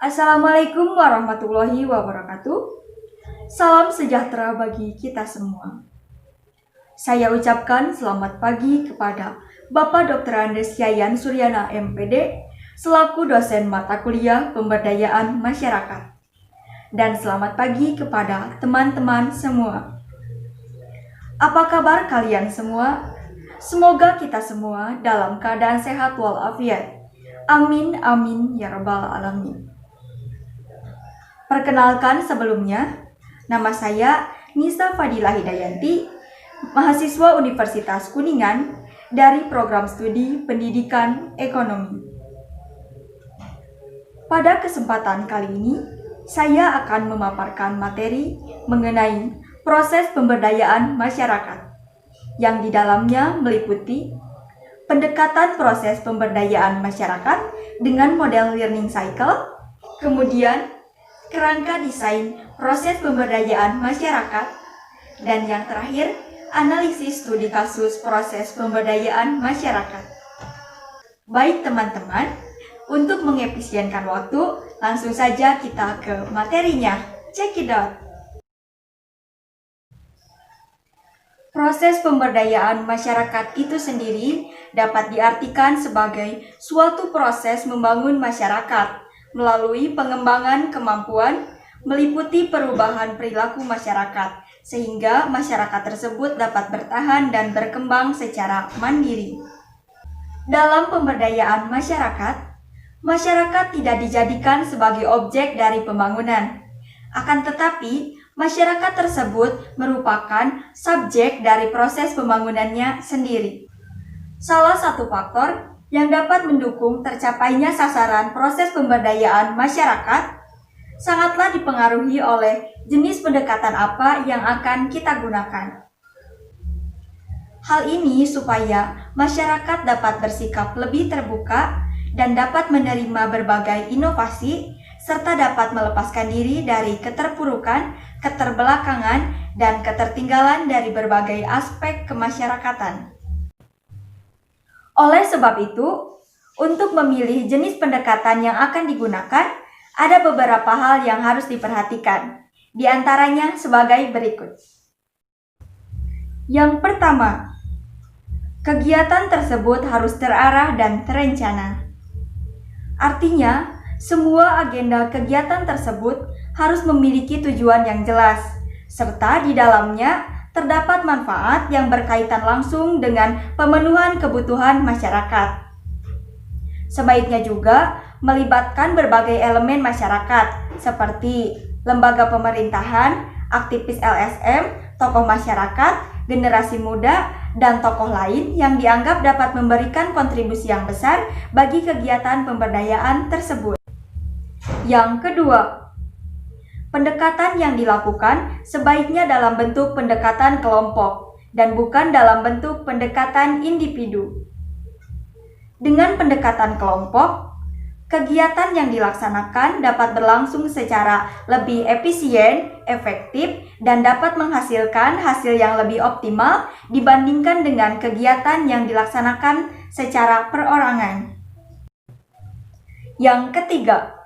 Assalamualaikum warahmatullahi wabarakatuh. Salam sejahtera bagi kita semua. Saya ucapkan selamat pagi kepada Bapak Dr. Andes Yayan Suryana MPD selaku dosen mata kuliah pemberdayaan masyarakat. Dan selamat pagi kepada teman-teman semua. Apa kabar kalian semua? Semoga kita semua dalam keadaan sehat walafiat. Amin amin ya rabbal alamin. Perkenalkan sebelumnya, nama saya Nisa Fadila Hidayanti, mahasiswa Universitas Kuningan dari program studi Pendidikan Ekonomi. Pada kesempatan kali ini, saya akan memaparkan materi mengenai proses pemberdayaan masyarakat, yang di dalamnya meliputi pendekatan proses pemberdayaan masyarakat dengan model learning cycle, kemudian kerangka desain proses pemberdayaan masyarakat, dan yang terakhir, analisis studi kasus proses pemberdayaan masyarakat. Baik teman-teman, untuk mengefisienkan waktu, langsung saja kita ke materinya. Check it out! Proses pemberdayaan masyarakat itu sendiri dapat diartikan sebagai suatu proses membangun masyarakat melalui pengembangan kemampuan, meliputi perubahan perilaku masyarakat, sehingga masyarakat tersebut dapat bertahan dan berkembang secara mandiri. Dalam pemberdayaan masyarakat, masyarakat tidak dijadikan sebagai objek dari pembangunan. Akan tetapi, masyarakat tersebut merupakan subjek dari proses pembangunannya sendiri. Salah satu faktor yang dapat mendukung tercapainya sasaran proses pemberdayaan masyarakat sangatlah dipengaruhi oleh jenis pendekatan apa yang akan kita gunakan. Hal ini supaya masyarakat dapat bersikap lebih terbuka dan dapat menerima berbagai inovasi serta dapat melepaskan diri dari keterpurukan, keterbelakangan, dan ketertinggalan dari berbagai aspek kemasyarakatan. Oleh sebab itu, untuk memilih jenis pendekatan yang akan digunakan, ada beberapa hal yang harus diperhatikan, di antaranya sebagai berikut. Yang pertama, kegiatan tersebut harus terarah dan terencana. Artinya, semua agenda kegiatan tersebut harus memiliki tujuan yang jelas, serta di dalamnya terdapat manfaat yang berkaitan langsung dengan pemenuhan kebutuhan masyarakat. Sebaiknya juga melibatkan berbagai elemen masyarakat seperti lembaga pemerintahan, aktivis LSM, tokoh masyarakat, generasi muda, dan tokoh lain yang dianggap dapat memberikan kontribusi yang besar bagi kegiatan pemberdayaan tersebut. Yang kedua, pendekatan yang dilakukan sebaiknya dalam bentuk pendekatan kelompok dan bukan dalam bentuk pendekatan individu. Dengan pendekatan kelompok, kegiatan yang dilaksanakan dapat berlangsung secara lebih efisien, efektif, dan dapat menghasilkan hasil yang lebih optimal dibandingkan dengan kegiatan yang dilaksanakan secara perorangan. Yang ketiga,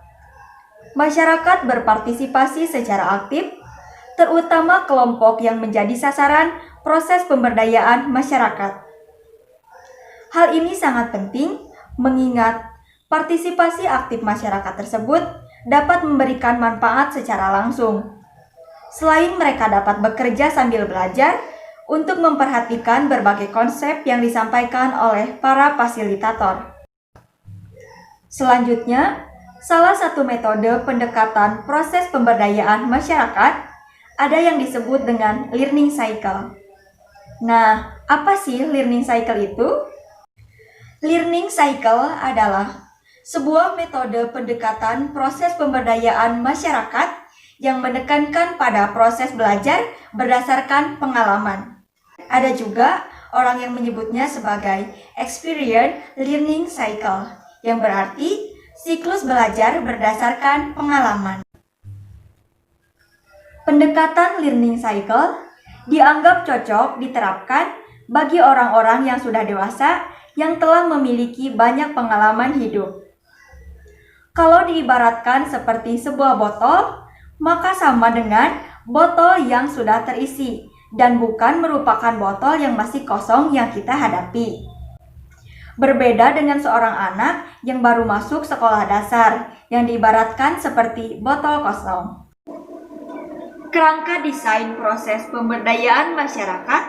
masyarakat berpartisipasi secara aktif, terutama kelompok yang menjadi sasaran proses pemberdayaan masyarakat. Hal ini sangat penting mengingat partisipasi aktif masyarakat tersebut dapat memberikan manfaat secara langsung. Selain mereka dapat bekerja sambil belajar untuk memperhatikan berbagai konsep yang disampaikan oleh para fasilitator. Selanjutnya, salah satu metode pendekatan proses pemberdayaan masyarakat ada yang disebut dengan learning cycle. Nah, apa sih learning cycle itu? Learning cycle adalah sebuah metode pendekatan proses pemberdayaan masyarakat yang menekankan pada proses belajar berdasarkan pengalaman. Ada juga orang yang menyebutnya sebagai experience learning cycle, yang berarti siklus belajar berdasarkan pengalaman. Pendekatan learning cycle dianggap cocok diterapkan bagi orang-orang yang sudah dewasa yang telah memiliki banyak pengalaman hidup. Kalau diibaratkan seperti sebuah botol, maka sama dengan botol yang sudah terisi dan bukan merupakan botol yang masih kosong yang kita hadapi. Berbeda dengan seorang anak yang baru masuk sekolah dasar yang diibaratkan seperti botol kosong. Kerangka desain proses pemberdayaan masyarakat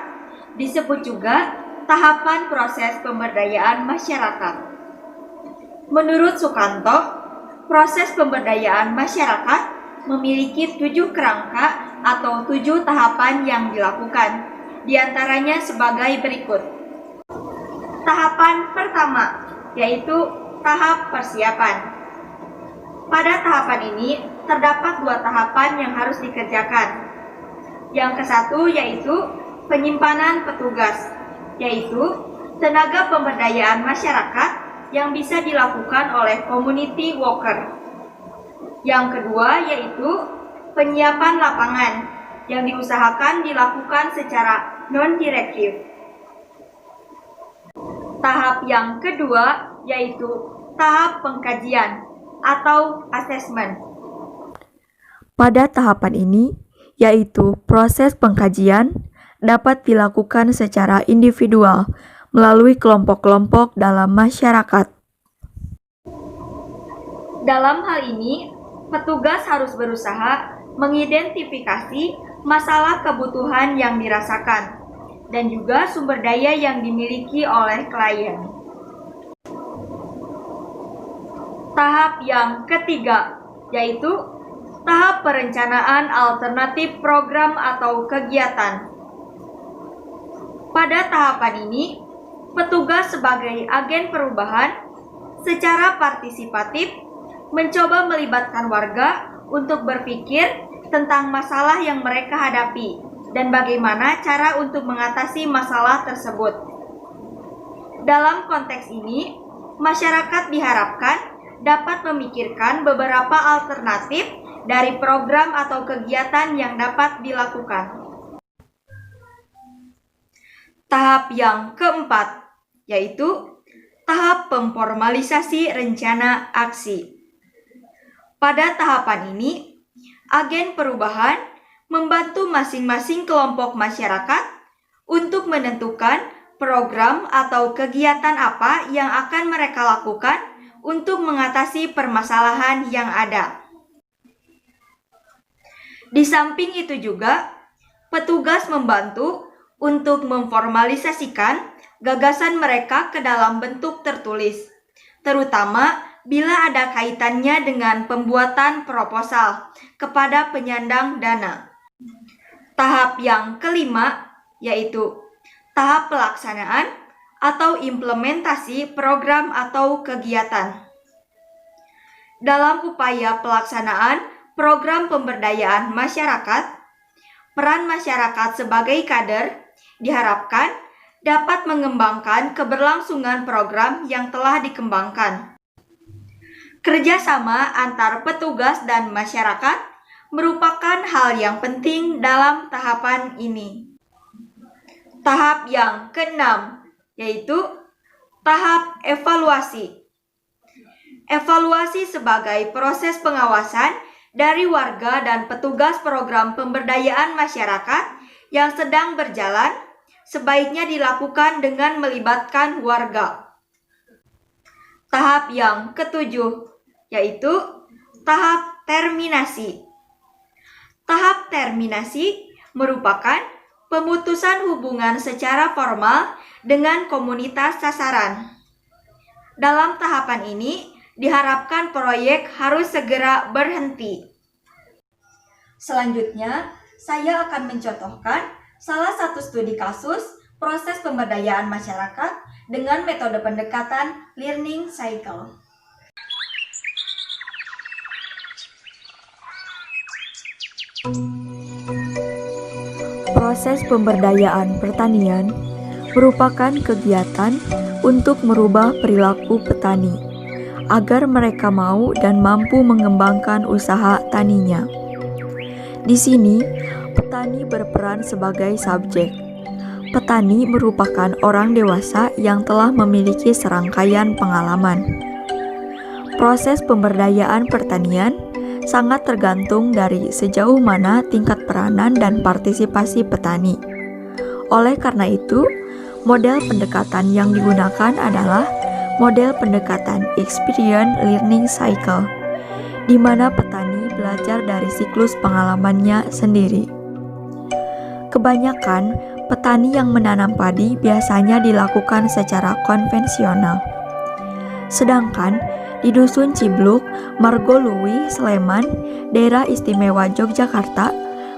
disebut juga tahapan proses pemberdayaan masyarakat. Menurut Sukanto, proses pemberdayaan masyarakat memiliki 7 kerangka atau 7 tahapan yang dilakukan, diantaranya sebagai berikut. Tahapan pertama, yaitu tahap persiapan. Pada tahapan ini, terdapat 2 tahapan yang harus dikerjakan. Yang ke-1 yaitu penyimpanan petugas, yaitu tenaga pemberdayaan masyarakat yang bisa dilakukan oleh community worker. Yang kedua yaitu penyiapan lapangan yang diusahakan dilakukan secara non-direktif. Tahap yang kedua yaitu tahap pengkajian atau assessment. Pada tahapan ini, yaitu proses pengkajian, dapat dilakukan secara individual melalui kelompok-kelompok dalam masyarakat. Dalam hal ini, petugas harus berusaha mengidentifikasi masalah kebutuhan yang dirasakan dan juga sumber daya yang dimiliki oleh klien. Tahap yang ketiga, yaitu tahap perencanaan alternatif program atau kegiatan. Pada tahapan ini, petugas sebagai agen perubahan secara partisipatif mencoba melibatkan warga untuk berpikir tentang masalah yang mereka hadapi dan bagaimana cara untuk mengatasi masalah tersebut. Dalam konteks ini, masyarakat diharapkan dapat memikirkan beberapa alternatif dari program atau kegiatan yang dapat dilakukan. Tahap yang keempat, yaitu tahap pemformalisasi rencana aksi. Pada tahapan ini, agen perubahan membantu masing-masing kelompok masyarakat untuk menentukan program atau kegiatan apa yang akan mereka lakukan untuk mengatasi permasalahan yang ada. Di samping itu juga, petugas membantu untuk memformalisasikan gagasan mereka ke dalam bentuk tertulis, terutama bila ada kaitannya dengan pembuatan proposal kepada penyandang dana. Tahap yang kelima yaitu tahap pelaksanaan atau implementasi program atau kegiatan. Dalam upaya pelaksanaan program pemberdayaan masyarakat, peran masyarakat sebagai kader diharapkan dapat mengembangkan keberlangsungan program yang telah dikembangkan. Kerjasama antar petugas dan masyarakat merupakan hal yang penting dalam tahapan ini. Tahap yang keenam, yaitu tahap evaluasi. Evaluasi sebagai proses pengawasan dari warga dan petugas program pemberdayaan masyarakat yang sedang berjalan sebaiknya dilakukan dengan melibatkan warga. Tahap yang ketujuh, yaitu tahap terminasi. Tahap terminasi merupakan pemutusan hubungan secara formal dengan komunitas sasaran. Dalam tahapan ini, diharapkan proyek harus segera berhenti. Selanjutnya, saya akan mencontohkan salah satu studi kasus proses pemberdayaan masyarakat dengan metode pendekatan learning cycle. Proses pemberdayaan pertanian merupakan kegiatan untuk merubah perilaku petani agar mereka mau dan mampu mengembangkan usaha taninya. Di sini, petani berperan sebagai subjek. Petani merupakan orang dewasa yang telah memiliki serangkaian pengalaman. Proses pemberdayaan pertanian sangat tergantung dari sejauh mana tingkat peranan dan partisipasi petani. Oleh karena itu, model pendekatan yang digunakan adalah model pendekatan Experience Learning Cycle, di mana petani belajar dari siklus pengalamannya sendiri. Kebanyakan petani yang menanam padi biasanya dilakukan secara konvensional. Sedangkan di Dusun Cibluk, Margoluwi, Sleman, Daerah Istimewa Yogyakarta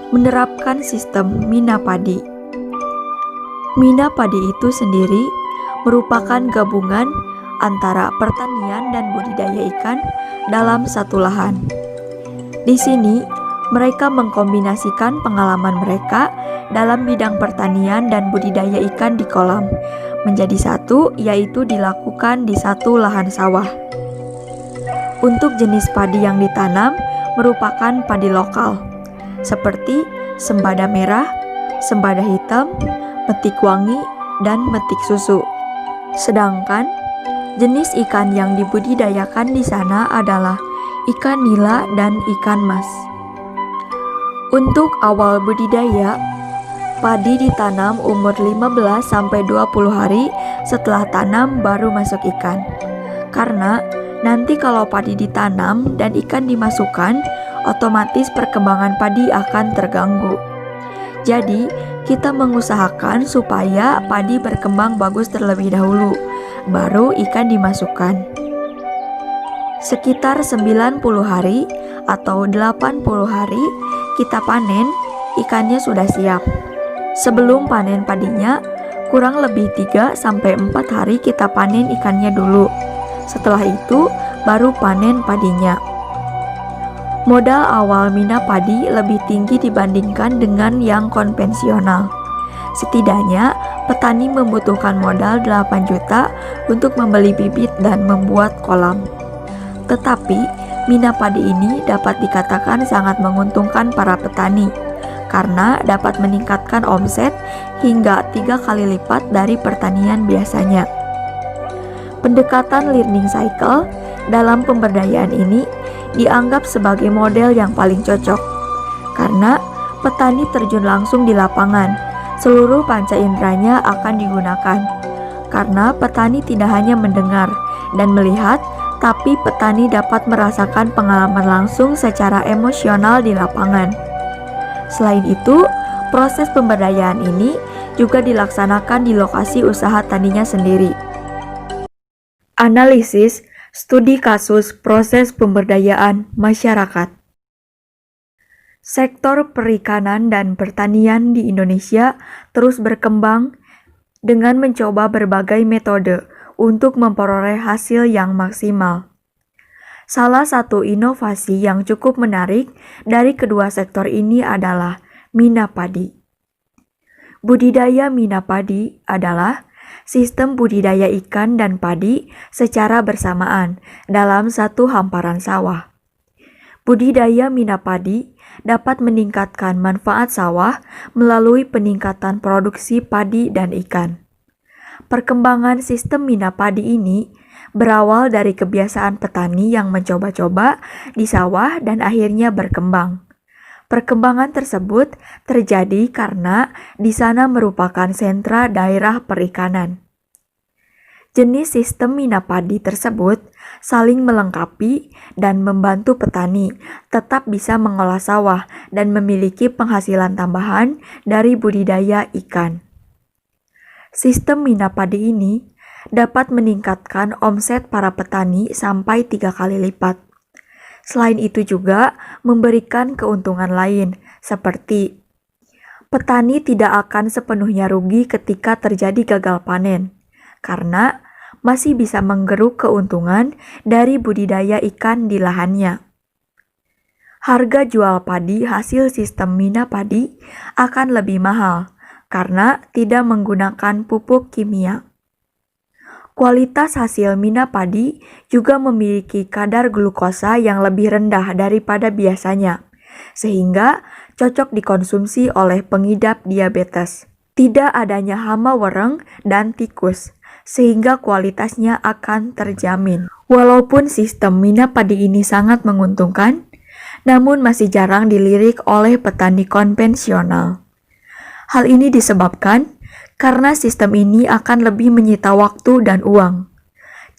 menerapkan sistem mina padi. Mina padi itu sendiri merupakan gabungan antara pertanian dan budidaya ikan dalam satu lahan. Di sini, mereka mengkombinasikan pengalaman mereka dalam bidang pertanian dan budidaya ikan di kolam menjadi satu, yaitu dilakukan di satu lahan sawah. Untuk jenis padi yang ditanam merupakan padi lokal, seperti sembada merah, sembada hitam, metik wangi, dan metik susu. Sedangkan jenis ikan yang dibudidayakan di sana adalah ikan nila dan ikan mas. Untuk awal budidaya, padi ditanam umur 15-20 hari setelah tanam baru masuk ikan. Karena nanti kalau padi ditanam dan ikan dimasukkan, otomatis perkembangan padi akan terganggu. Jadi, kita mengusahakan supaya padi berkembang bagus terlebih dahulu, baru ikan dimasukkan. Sekitar 90 hari atau 80 hari kita panen, ikannya sudah siap. Sebelum panen padinya, kurang lebih 3-4 hari kita panen ikannya dulu. Setelah itu, baru panen padinya. Modal awal mina padi lebih tinggi dibandingkan dengan yang konvensional. Setidaknya, petani membutuhkan modal 8 juta untuk membeli bibit dan membuat kolam. Tetapi, mina padi ini dapat dikatakan sangat menguntungkan para petani, karena dapat meningkatkan omset hingga 3 kali lipat dari pertanian biasanya. Pendekatan learning cycle dalam pemberdayaan ini dianggap sebagai model yang paling cocok, karena petani terjun langsung di lapangan, seluruh panca inderanya akan digunakan. Karena petani tidak hanya mendengar dan melihat, tapi petani dapat merasakan pengalaman langsung secara emosional di lapangan. Selain itu, proses pemberdayaan ini juga dilaksanakan di lokasi usaha taninya sendiri. Analisis studi kasus proses pemberdayaan masyarakat. Sektor perikanan dan pertanian di Indonesia terus berkembang dengan mencoba berbagai metode untuk memperoleh hasil yang maksimal. Salah satu inovasi yang cukup menarik dari kedua sektor ini adalah mina padi. Budidaya mina padi adalah sistem budidaya ikan dan padi secara bersamaan dalam satu hamparan sawah. Budidaya mina padi dapat meningkatkan manfaat sawah melalui peningkatan produksi padi dan ikan. Perkembangan sistem mina padi ini berawal dari kebiasaan petani yang mencoba-coba di sawah dan akhirnya berkembang. Perkembangan tersebut terjadi karena di sana merupakan sentra daerah perikanan. Jenis sistem mina padi tersebut saling melengkapi dan membantu petani tetap bisa mengolah sawah dan memiliki penghasilan tambahan dari budidaya ikan. Sistem mina padi ini dapat meningkatkan omset para petani sampai 3 kali lipat. Selain itu juga memberikan keuntungan lain, seperti petani tidak akan sepenuhnya rugi ketika terjadi gagal panen, karena masih bisa menggeruk keuntungan dari budidaya ikan di lahannya. Harga jual padi hasil sistem mina padi akan lebih mahal, karena tidak menggunakan pupuk kimia. Kualitas hasil mina padi juga memiliki kadar glukosa yang lebih rendah daripada biasanya, sehingga cocok dikonsumsi oleh pengidap diabetes. Tidak adanya hama wereng dan tikus, sehingga kualitasnya akan terjamin. Walaupun sistem Mina Padi ini sangat menguntungkan, namun masih jarang dilirik oleh petani konvensional. Hal ini disebabkan karena sistem ini akan lebih menyita waktu dan uang.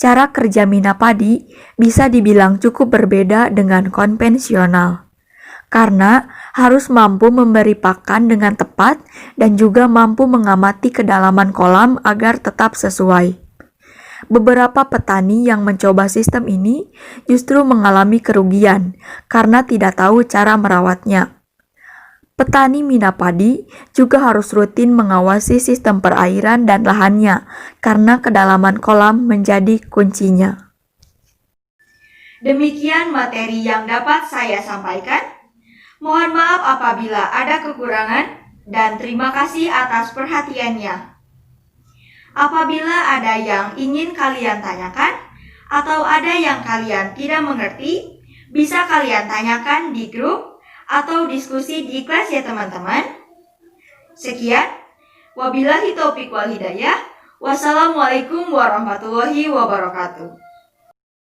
Cara kerja Mina Padi bisa dibilang cukup berbeda dengan konvensional, karena harus mampu memberi pakan dengan tepat dan juga mampu mengamati kedalaman kolam agar tetap sesuai. Beberapa petani yang mencoba sistem ini justru mengalami kerugian karena tidak tahu cara merawatnya. Petani Mina Padi juga harus rutin mengawasi sistem perairan dan lahannya karena kedalaman kolam menjadi kuncinya. Demikian materi yang dapat saya sampaikan. Mohon maaf apabila ada kekurangan dan terima kasih atas perhatiannya. Apabila ada yang ingin kalian tanyakan atau ada yang kalian tidak mengerti, bisa kalian tanyakan di grup atau diskusi di kelas ya teman-teman. Sekian, wabillahi taufiq wal hidayah. Wassalamualaikum warahmatullahi wabarakatuh.